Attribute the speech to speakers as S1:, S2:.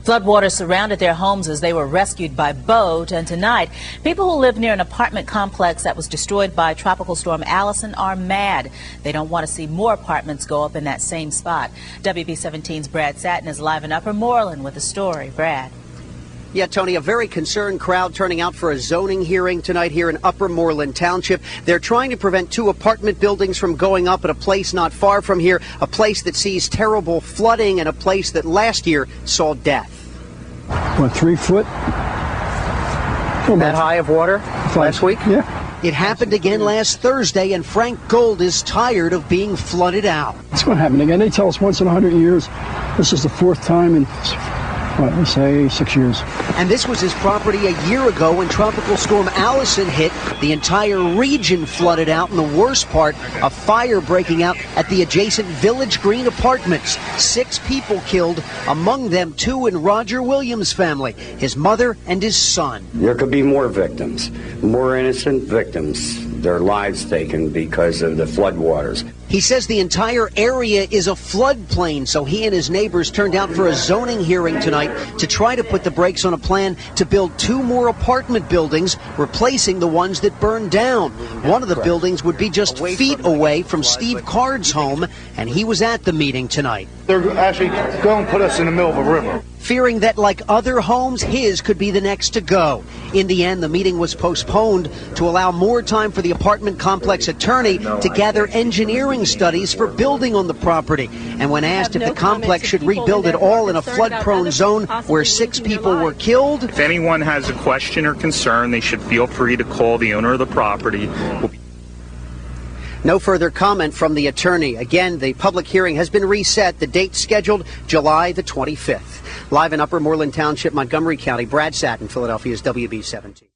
S1: Floodwaters surrounded their homes as they were rescued by boat, and tonight, people who live near an apartment complex that was destroyed by Tropical Storm Allison are mad. They don't want to see more apartments go up in that same spot. WB17's Brad Satin is live in Upper Moreland with the story. Brad.
S2: Yeah, Tony, a very concerned crowd turning out for a zoning hearing tonight here in Upper Moreland Township. They're trying to prevent two apartment buildings from going up at a place not far from here, a place that sees terrible flooding and a place that last year saw death.
S3: What, 3 foot?
S2: That high of water last week?
S3: Yeah.
S2: It happened again last Thursday, and Frank Gold is tired of being flooded out.
S3: It's going to happen again. They tell us once in 100 years. This is the 4th time in, what, let's say 6 years.
S2: And this was his property a year ago when Tropical Storm Allison hit. The entire region flooded out, and the worst part, a fire breaking out at the adjacent Village Green Apartments. 6 people killed, among them 2 in Roger Williams' family, his mother and his son.
S4: There could be more victims, more innocent victims, their lives taken because of the floodwaters.
S2: He says the entire area is a floodplain, so he and his neighbors turned out for a zoning hearing tonight to try to put the brakes on a plan to build 2 more apartment buildings, replacing the ones that burned down. One of the buildings would be just feet away from Steve Card's home, and he was at the meeting tonight.
S5: They're actually going to put us in the middle of a river.
S2: Fearing that, like other homes, his could be the next to go. In the end, the meeting was postponed to allow more time for the apartment complex attorney to gather engineering studies for building on the property. And when asked if the complex should rebuild it all in a flood-prone zone where 6 people were killed.
S6: If anyone has a question or concern, they should feel free to call the owner of the property.
S2: No further comment from the attorney. Again, the public hearing has been reset. The date scheduled July the 25th. Live in Upper Moreland Township, Montgomery County, Brad Satin, Philadelphia's WB17.